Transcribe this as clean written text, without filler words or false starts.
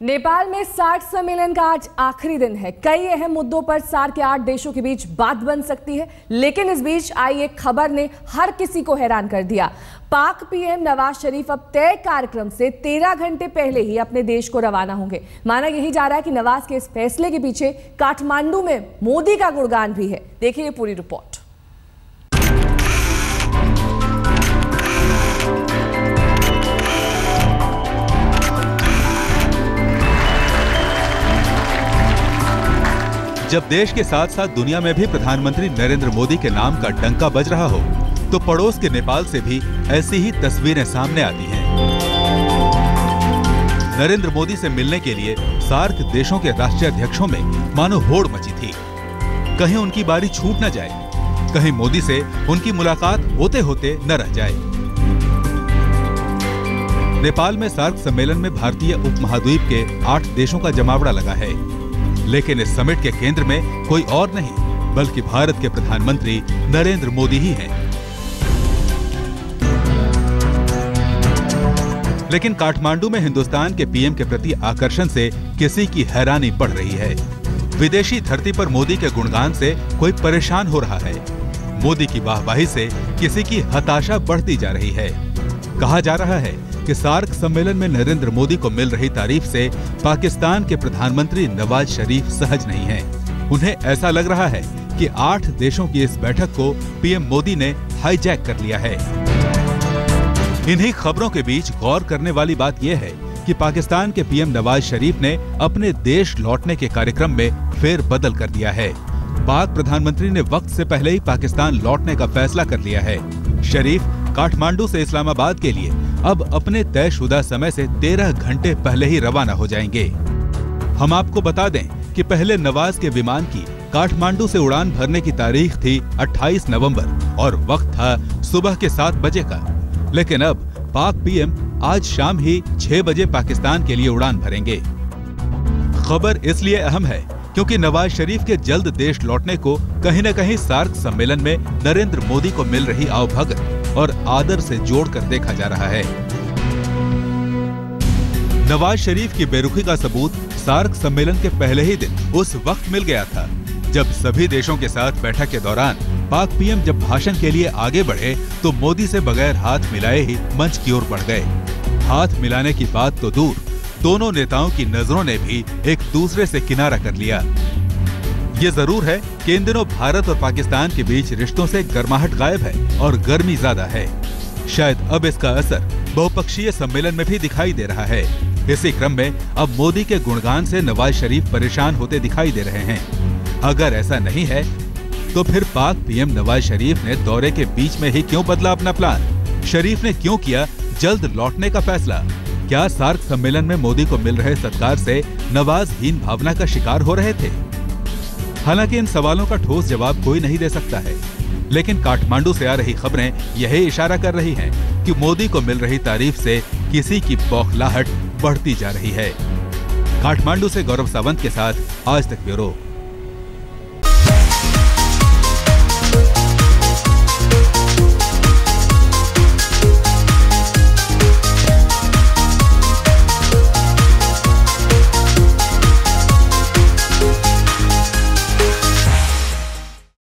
नेपाल में सार्क सम्मेलन का आज आखिरी दिन है। कई अहम मुद्दों पर सार्क के 8 देशों के बीच बात बन सकती है, लेकिन इस बीच आई एक खबर ने हर किसी को हैरान कर दिया। पाक पीएम नवाज शरीफ अब तय कार्यक्रम से 13 घंटे पहले ही अपने देश को रवाना होंगे। माना यही जा रहा है कि नवाज के इस फैसले के पीछे काठमांडू में मोदी का गुणगान भी है। देखिए ये पूरी रिपोर्ट। जब देश के साथ साथ दुनिया में भी प्रधानमंत्री नरेंद्र मोदी के नाम का डंका बज रहा हो, तो पड़ोस के नेपाल से भी ऐसी ही तस्वीरें सामने आती हैं। नरेंद्र मोदी से मिलने के लिए सार्क देशों के राष्ट्रीय अध्यक्षों में मानो होड़ मची थी। कहीं उनकी बारी छूट न जाए, कहीं मोदी से उनकी मुलाकात होते होते न रह जाए। नेपाल में सार्क सम्मेलन में भारतीय उपमहाद्वीप के 8 देशों का जमावड़ा लगा है, लेकिन इस समिट के केंद्र में कोई और नहीं बल्कि भारत के प्रधानमंत्री नरेंद्र मोदी ही हैं। लेकिन काठमांडू में हिंदुस्तान के पीएम के प्रति आकर्षण से किसी की हैरानी बढ़ रही है। विदेशी धरती पर मोदी के गुणगान से कोई परेशान हो रहा है। मोदी की वाहवाही से किसी की हताशा बढ़ती जा रही है। कहा जा रहा है कि सार्क सम्मेलन में नरेंद्र मोदी को मिल रही तारीफ से पाकिस्तान के प्रधानमंत्री नवाज शरीफ सहज नहीं हैं। उन्हें ऐसा लग रहा है कि 8 देशों की इस बैठक को पीएम मोदी ने हाईजैक कर लिया है। इन्हीं खबरों के बीच गौर करने वाली बात यह है कि पाकिस्तान के पीएम नवाज शरीफ ने अपने देश लौटने के कार्यक्रम में फेरबदल कर दिया है। पाक प्रधानमंत्री ने वक्त से पहले ही पाकिस्तान लौटने का फैसला कर लिया है। शरीफ काठमांडू से इस्लामाबाद के लिए अब अपने तयशुदा समय से 13 घंटे पहले ही रवाना हो जाएंगे। हम आपको बता दें कि पहले नवाज के विमान की काठमांडू से उड़ान भरने की तारीख थी 28 नवंबर और वक्त था सुबह के 7 बजे का। लेकिन अब पाक पीएम आज शाम ही 6 बजे पाकिस्तान के लिए उड़ान भरेंगे। खबर इसलिए अहम है क्योंकि नवाज शरीफ के जल्द देश लौटने को कहीं न कहीं सार्क सम्मेलन में नरेंद्र मोदी को मिल रही आवभगत और आदर से जोड़कर देखा जा रहा है। नवाज शरीफ की बेरुखी का सबूत सार्क सम्मेलन के पहले ही दिन उस वक्त मिल गया था जब सभी देशों के साथ बैठक के दौरान पाक पीएम जब भाषण के लिए आगे बढ़े तो मोदी से बगैर हाथ मिलाए ही मंच की ओर बढ़ गए। हाथ मिलाने की बात तो दूर, दोनों नेताओं की नजरों ने भी एक दूसरे से किनारा कर लिया। ये जरूर है कि इन दिनों भारत और पाकिस्तान के बीच रिश्तों से गर्माहट गायब है और गर्मी ज्यादा है। शायद अब इसका असर बहुपक्षीय सम्मेलन में भी दिखाई दे रहा है। इसी क्रम में अब मोदी के गुणगान से नवाज शरीफ परेशान होते दिखाई दे रहे हैं। अगर ऐसा नहीं है तो फिर पाक पीएम नवाज शरीफ ने दौरे के बीच में ही क्यों बदला अपना प्लान? शरीफ ने क्यों किया जल्द लौटने का फैसला? क्या सार्क सम्मेलन में मोदी को मिल रहे सत्कार से नवाज हीन भावना का शिकार हो रहे थे? हालांकि इन सवालों का ठोस जवाब कोई नहीं दे सकता है, लेकिन काठमांडू से आ रही खबरें यही इशारा कर रही हैं कि मोदी को मिल रही तारीफ से किसी की बौखलाहट बढ़ती जा रही है। काठमांडू से गौरव सावंत के साथ आज तक ब्यूरो।